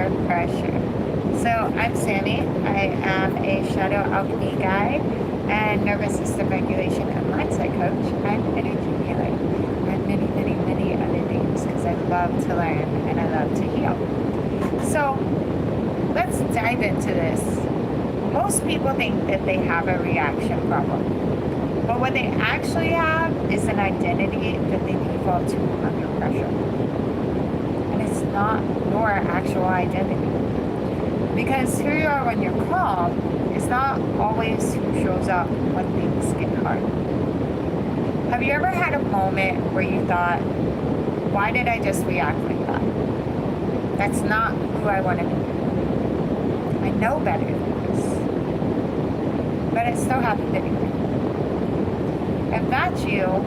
under pressure. So I'm Sammy. I am a shadow alchemy guide and nervous system regulation and mindset coach and energy healer and many other things because I love to learn and I love to heal. So let's dive into this. Most people think that they have a reaction problem, but what they actually have is an identity that they default to under pressure. And it's not your actual identity. Because who you are when you're calm is not always who shows up when things get hard. Have you ever had a moment where you thought, why did I just react like that? That's not who I want to be. I know better than this. But it still happened anyway. If that's you,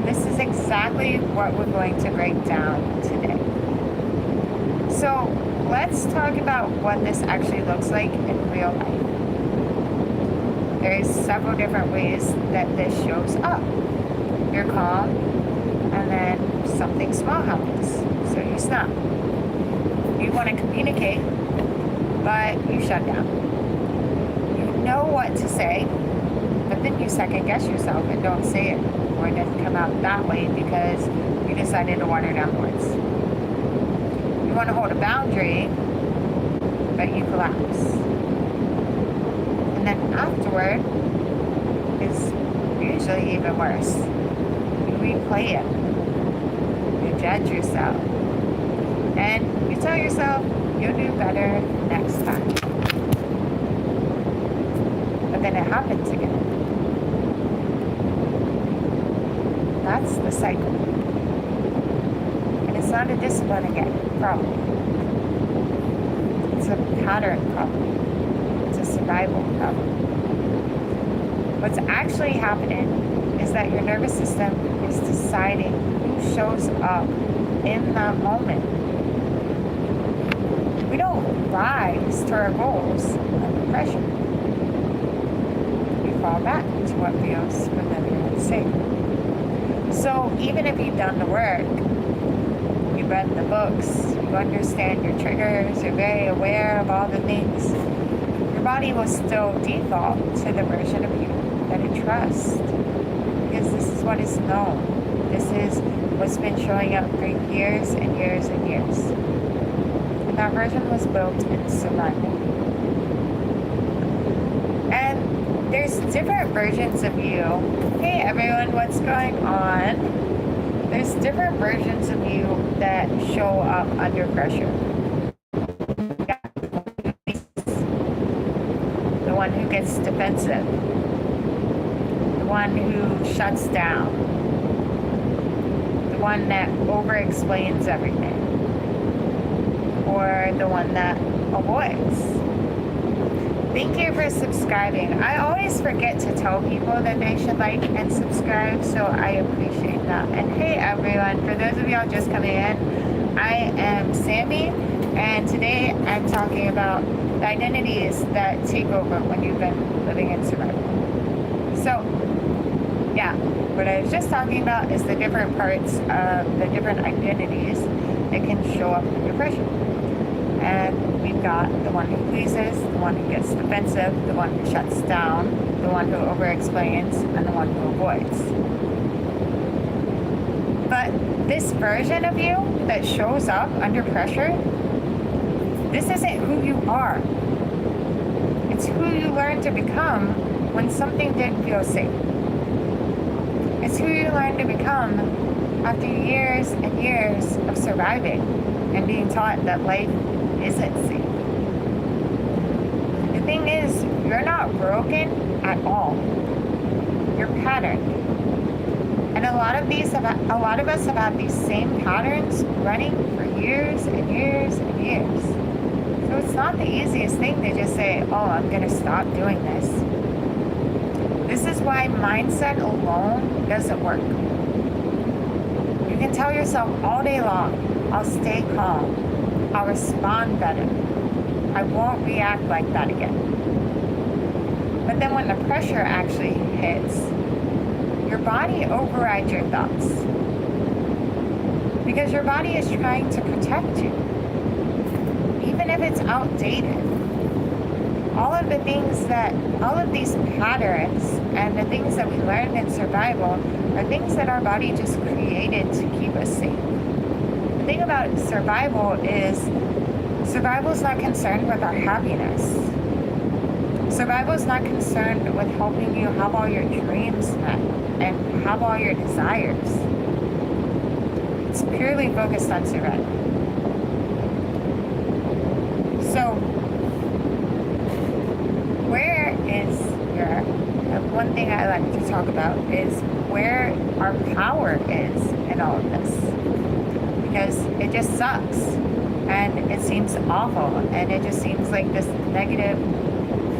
this is exactly what we're going to break down today. So let's talk about what this actually looks like in real life. There's several different ways that this shows up. You're calm, and then something small happens, so you snap. You want to communicate, but you shut down. You know what to say, but then you second guess yourself and don't say it, or it doesn't come out that way because you decided to water down words. You want to hold a boundary, but you collapse. And then afterward is usually even worse. You replay it. You judge yourself. And you tell yourself you'll do better next time. But then it happens again. That's the cycle. And it's not a discipline again problem. It's a pattern problem. It's a survival problem. What's actually happening is that your nervous system is deciding who shows up in that moment. We don't rise to our goals under pressure. We fall back to what feels familiar and safe. So even if you've done the work, you read the books, you understand your triggers, you're very aware of all the things, your body will still default to the version of you that it trusts. Because this is what is known. This is what's been showing up for years and years and years. And that version was built in survival. And there's different versions of you. Hey everyone, what's going on? There's different versions of you that show up under pressure. The one who gets defensive. The one who shuts down. The one that over-explains everything. Or the one that avoids. Thank you for subscribing. I always forget to tell people that they should like and subscribe, so I appreciate that. And hey everyone, for those of y'all just coming in, I am Sammy, and today I'm talking about the identities that take over when you've been living in survival. So, yeah, what I was just talking about is the different parts of the different identities that can show up under pressure. And we've got the one who pleases, the one who gets defensive, the one who shuts down, the one who over-explains, and the one who avoids. But this version of you that shows up under pressure, this isn't who you are. It's who you learn to become when something didn't feel safe. It's who you learn to become after years and years of surviving and being taught that life isn't safe. The thing is, you're not broken at all. You're patterned. And a lot of us have had these same patterns running for years and years and years. So it's not the easiest thing to just say, oh, I'm going to stop doing this. This is why mindset alone doesn't work. You can tell yourself all day long, I'll stay calm. I'll respond better. I won't react like that again. But then when the pressure actually hits, your body overrides your thoughts. Because your body is trying to protect you. Even it's outdated. All of these patterns and the things that we learned in survival are things that our body just created to keep us safe. The thing about survival is not concerned with our happiness. Survival is not concerned with helping you have all your dreams met and have all your desires. It's purely focused on survival. So, one thing I like to talk about is where our power is in all of this. Because it just sucks. And it seems awful. And it just seems like this negative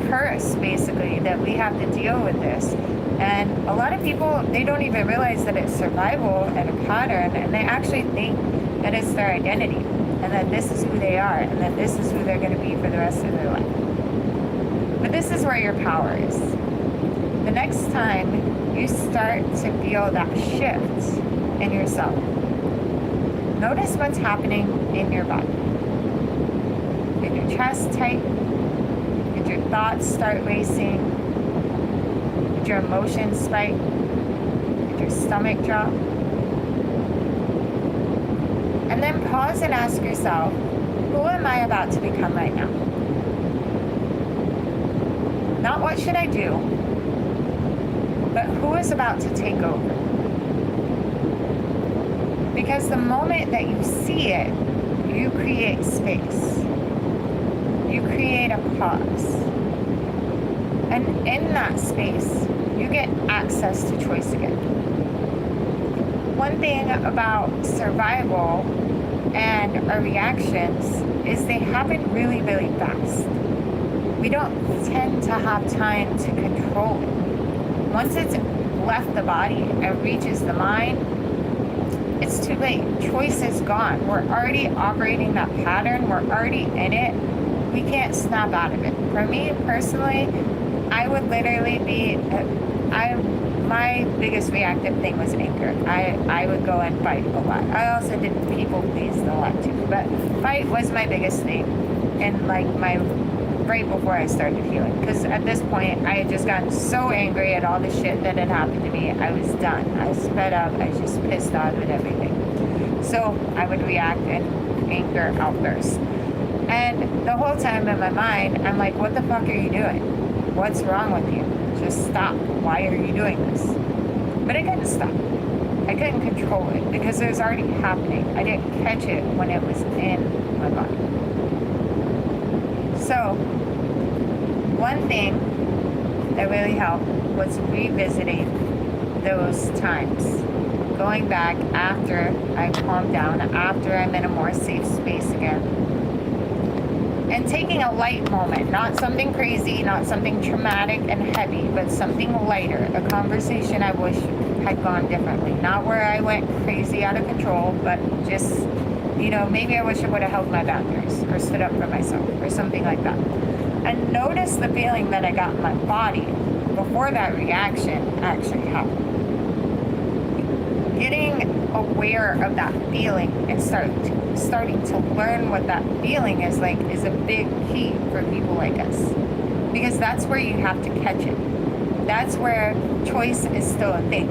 curse, basically, that we have to deal with this. And a lot of people, they don't even realize that it's survival and a pattern. And they actually think that it's their identity. And that this is who they are. And that this is who they're going to be for the rest of their life. But this is where your power is. The next time you start to feel that shift in yourself, notice what's happening in your body. Get your chest tight, get your thoughts start racing, get your emotions spike, get your stomach drop. And then pause and ask yourself, who am I about to become right now? Not what should I do, but who is about to take over? Because the moment that you see it, you create space. You create a pause. And in that space, you get access to choice again. One thing about survival and our reactions is they happen really, really fast. We don't tend to have time to control it. Once it's left the body and reaches the mind, it's too late. Choice is gone. We're already operating that pattern. We're already in it. We can't snap out of it. For me personally, I would literally be, my biggest reactive thing was anger. I would go and fight a lot. I also did people please a lot too, but fight was my biggest thing. And like right before I started healing. Because at this point, I had just gotten so angry at all the shit that had happened to me. I was done. I was fed up. I was just pissed off at everything. So I would react in anger outbursts. And the whole time in my mind, I'm like, what the fuck are you doing? What's wrong with you? Just stop. Why are you doing this? But I couldn't stop. I couldn't control it because it was already happening. I didn't catch it when it was in my body. So, one thing that really helped was revisiting those times. Going back after I calmed down, after I'm in a more safe space again. And taking a light moment, not something crazy, not something traumatic and heavy, but something lighter. A conversation I wish had gone differently. Not where I went crazy out of control, but just, maybe I wish I would have held my boundaries or stood up for myself or something like that. And notice the feeling that I got in my body before that reaction actually happened. Getting aware of that feeling and starting to learn what that feeling is like is a big key for people like us. Because that's where you have to catch it. That's where choice is still a thing.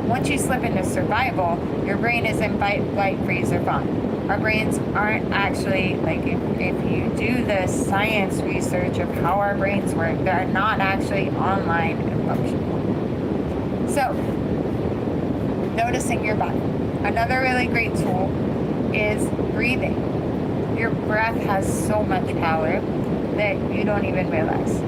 Once you slip into survival, your brain is in fight, flight, freeze, or fawn. Our brains aren't actually, like, if you do the science research of how our brains work, they're not actually online and functioning. So, noticing your body. Another really great tool is breathing. Your breath has so much power that you don't even realize.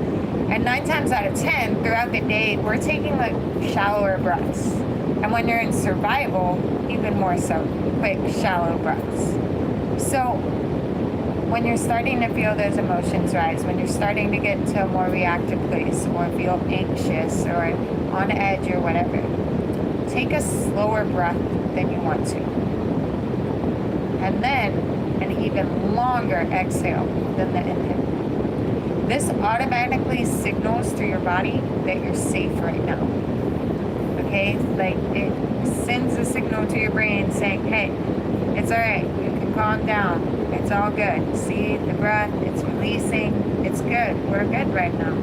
And 9 times out of 10, throughout the day, we're taking like shallower breaths. And when you're in survival, even more so, quick, shallow breaths. So when you're starting to feel those emotions rise, when you're starting to get to a more reactive place or feel anxious or on edge or whatever, take a slower breath than you want to. And then an even longer exhale than the inhale. This automatically signals to your body that you're safe right now. Okay? Like, it sends a signal to your brain saying, hey, it's alright, you can calm down. It's all good. See the breath, it's releasing. It's good. We're good right now.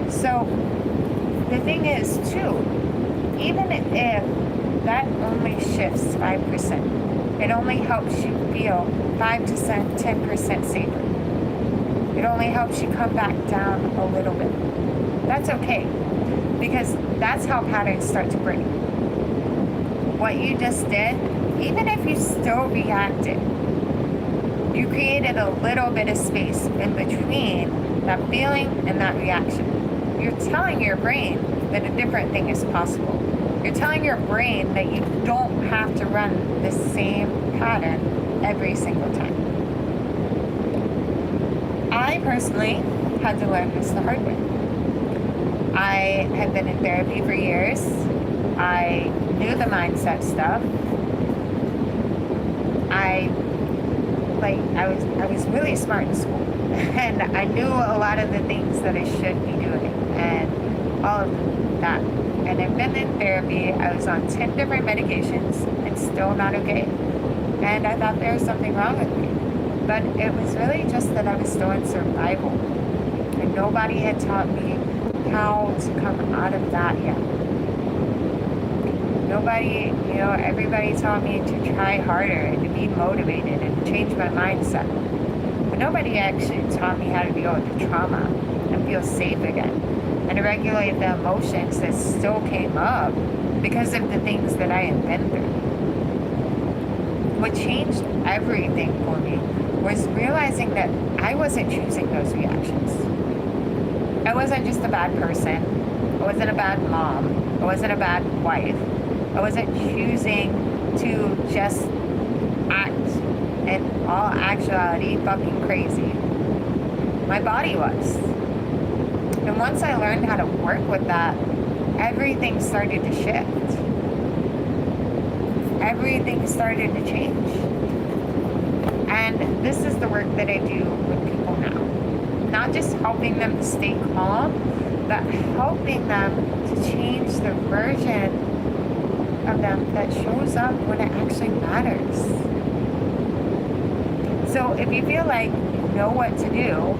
So the thing is, too, even if that only shifts 5%, it only helps you feel 5 to 10% safer. It only helps you come back down a little bit. That's okay, because that's how patterns start to break. What you just did, even if you still reacted, you created a little bit of space in between that feeling and that reaction. You're telling your brain that a different thing is possible. You're telling your brain that you don't have to run the same pattern every single time. I personally had to learn this the hard way. I had been in therapy for years. I knew the mindset stuff. I was really smart in school, and I knew a lot of the things that I should be doing, and all of that. And I've been in therapy. I was on 10 different medications and still not okay. And I thought there was something wrong with me. But it was really just that I was still in survival. And nobody had taught me how to come out of that yet. Nobody, everybody taught me to try harder and to be motivated and to change my mindset. But nobody actually taught me how to deal with the trauma and feel safe again and to regulate the emotions that still came up because of the things that I had been through. What changed everything for me was realizing that I wasn't choosing those reactions. I wasn't just a bad person. I wasn't a bad mom. I wasn't a bad wife. I wasn't choosing to just act in all actuality fucking crazy. My body was. And once I learned how to work with that, everything started to shift. Everything started to change. And this is the work that I do with people now. Not just helping them to stay calm, but helping them to change the version of them that shows up when it actually matters. So if you feel like you know what to do,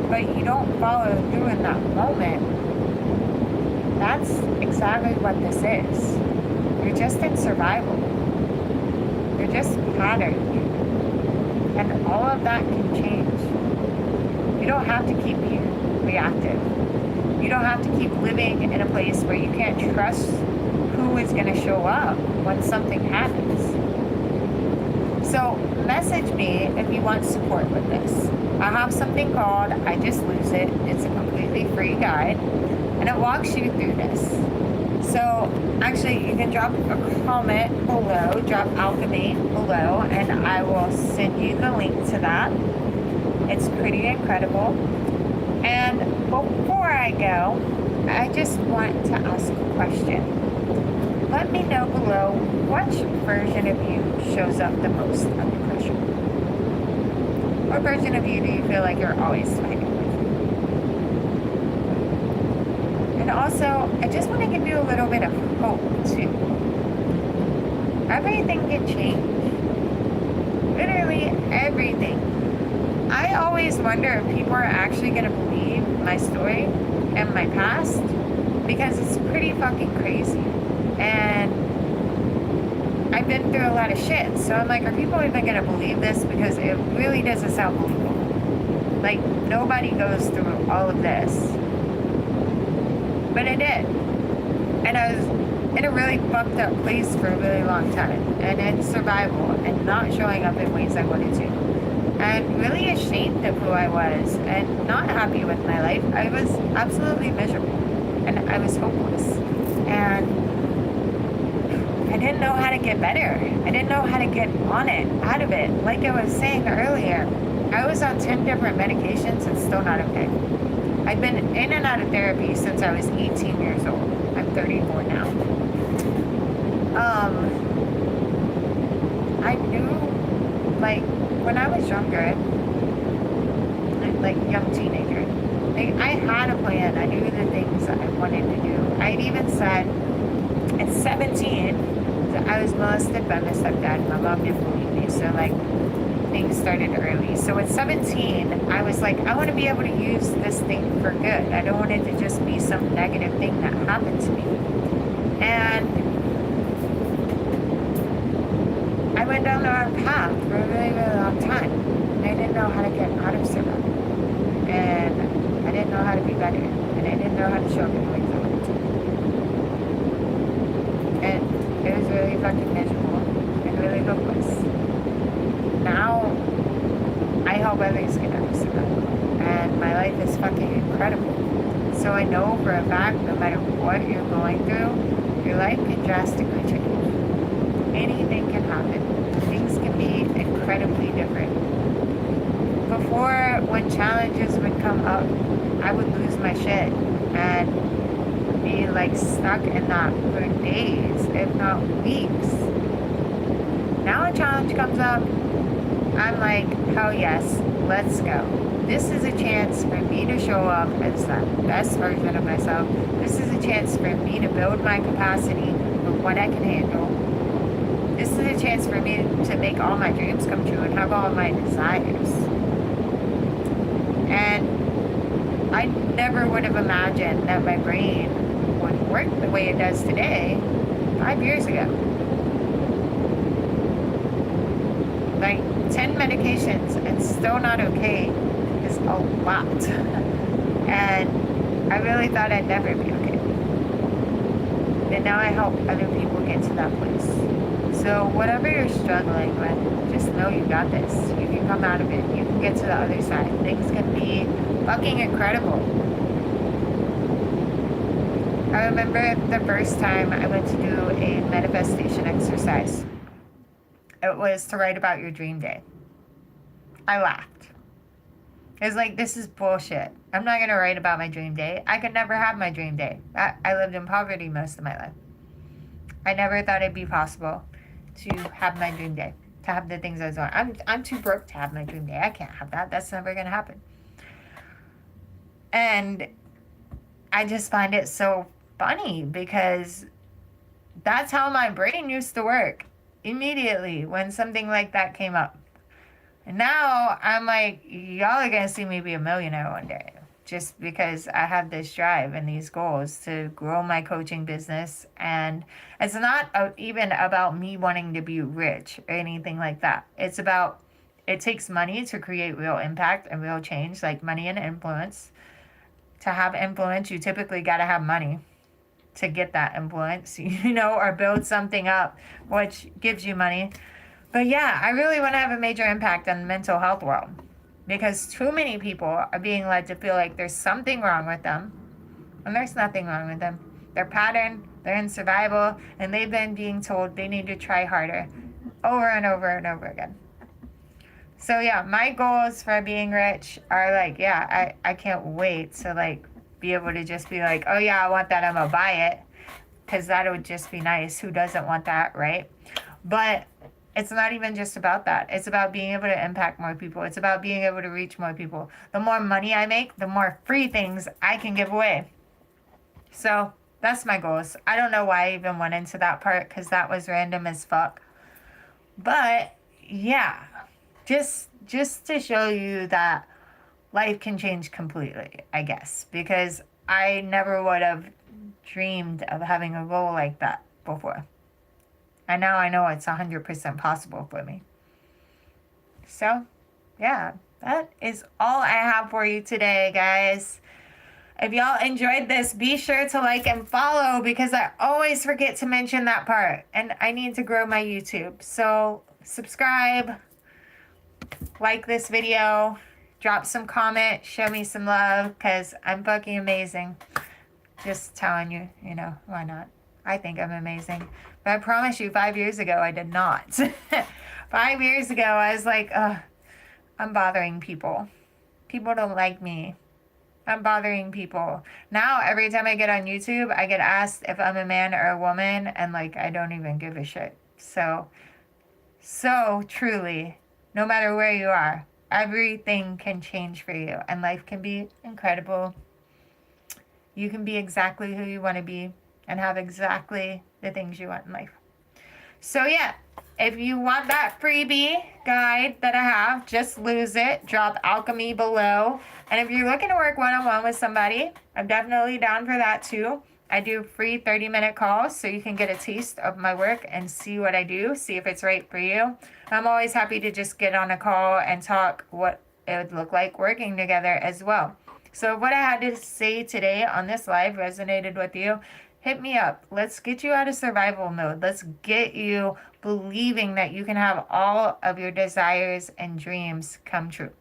but you don't follow through in that moment, that's exactly what this is. You're just in survival. You're just patterned. And all of that can change. You don't have to keep being reactive. You don't have to keep living in a place where you can't trust who is going to show up when something happens. So message me if you want support with this. I have something called I Just Lose It. It's a completely free guide, and it walks you through this. So actually, you can drop a comment below, drop alchemy below, and I will send you the link to that. It's pretty incredible. And before I go, I just want to ask a question. Let me know below which version of you shows up the most under pressure. What version of you do you feel like you're always fighting with? And also, I just want to give you a little bit of hope too. Everything can change. Literally everything. I always wonder if people are actually going to believe my story and my past, because it's pretty fucking crazy. And I've been through a lot of shit. So I'm like, are people even going to believe this? Because it really doesn't sound believable. Like, nobody goes through all of this. But I did. And I was in a really fucked up place for a really long time. And in survival and not showing up in ways I wanted to. And really ashamed of who I was and not happy with my life. I was absolutely miserable. And I was hopeless. And I didn't know how to get better. I didn't know how to get on it, out of it. Like I was saying earlier, I was on 10 different medications and still not okay. I've been in and out of therapy since I was 18 years old. I'm 34 now. I knew, like, when I was younger, like young teenager, I had a plan. I knew the things that I wanted to do. I'd even said at 17, I was molested by my stepdad. My mom didn't believe me, So like things started early. So at 17, I was like, I want to be able to use this thing for good. I don't want it to just be some negative thing that happened to me. And I went down the wrong path for a really, really long time. And I didn't know how to get out of survival. And I didn't know how to be better. And I didn't know how to show up in ways I wanted to. And it was really fucking miserable and really hopeless. Now, I help others get out of survival. And my life is fucking incredible. So I know for a fact, no matter what you're going through, your life can drastically change. Anything can happen. Things can be incredibly different. Before, when challenges would come up, I would lose my shit and be like stuck in that for days, if not weeks. Now a challenge comes up, I'm like, hell yes, let's go. This is a chance for me to show up as the best version of myself. This is a chance for me to build my capacity of what I can handle. This is a chance for me to make all my dreams come true and have all my desires. And I never would have imagined that my brain would work the way it does today 5 years ago. Like 10 medications and still not okay is a lot. And I really thought I'd never be okay. And now I help other people get to that place. So whatever you're struggling with, just know you got this. You can come out of it. You can get to the other side. Things can be fucking incredible. I remember the first time I went to do a manifestation exercise. It was to write about your dream day. I laughed. It was like, this is bullshit. I'm not going to write about my dream day. I could never have my dream day. I lived in poverty most of my life. I never thought it'd be possible to have my dream day, to have the things I was wanting. I'm too broke to have my dream day. I can't have that. That's never going to happen. And I just find it so funny because that's how my brain used to work immediately when something like that came up. And now I'm like, y'all are going to see me be a millionaire one day just because I have this drive and these goals to grow my coaching business. And it's not even about me wanting to be rich or anything like that. It's about, it takes money to create real impact and real change, like money and influence. To have influence, you typically got to have money to get that influence, or build something up, which gives you money. But yeah, I really want to have a major impact on the mental health world because too many people are being led to feel like there's something wrong with them, and there's nothing wrong with them. They're patterned, they're in survival, and they've been being told they need to try harder over and over and over again. So yeah, my goals for being rich are like, yeah, I can't wait to like be able to just be like, oh yeah, I want that, I'm gonna buy it, because that would just be nice. Who doesn't want that, right? But it's not even just about that. It's about being able to impact more people. It's about being able to reach more people. The more money I make, the more free things I can give away. So that's my goals. I don't know why I even went into that part because that was random as fuck. But yeah, just to show you that life can change completely, I guess, because I never would have dreamed of having a goal like that before. And now I know it's 100% possible for me. So, yeah, that is all I have for you today, guys. If y'all enjoyed this, be sure to like and follow because I always forget to mention that part. And I need to grow my YouTube. So, subscribe, like this video, drop some comment, show me some love because I'm fucking amazing. Just telling you, why not? I think I'm amazing. But I promise you, 5 years ago, I did not. 5 years ago, I was like, I'm bothering people. People don't like me. I'm bothering people. Now, every time I get on YouTube, I get asked if I'm a man or a woman, and like, I don't even give a shit. So truly, no matter where you are, everything can change for you, and life can be incredible. You can be exactly who you want to be and have exactly the things you want in life. So yeah, If you want that freebie guide that I have, just lose it. Drop alchemy below. And if you're looking to work one-on-one with somebody, I'm definitely down for that too. I do free 30-minute calls so you can get a taste of my work and see what I do, see if it's right for you. I'm always happy to just get on a call and talk what it would look like working together as well. So, if what I had to say today on this live resonated with you, hit me up. Let's get you out of survival mode. Let's get you believing that you can have all of your desires and dreams come true.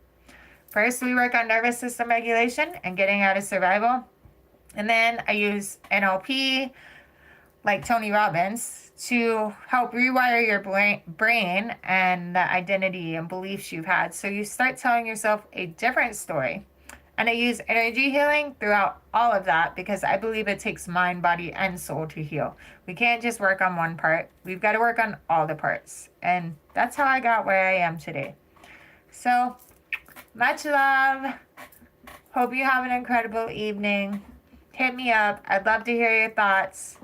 First, we work on nervous system regulation and getting out of survival. And then I use NLP, like Tony Robbins, to help rewire your brain and the identity and beliefs you've had. So you start telling yourself a different story. And I use energy healing throughout all of that because I believe it takes mind, body, and soul to heal. We can't just work on one part. We've got to work on all the parts. And that's how I got where I am today. So, much love. Hope you have an incredible evening. Hit me up. I'd love to hear your thoughts.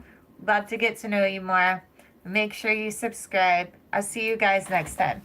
Love to get to know you more. Make sure you subscribe. I'll see you guys next time.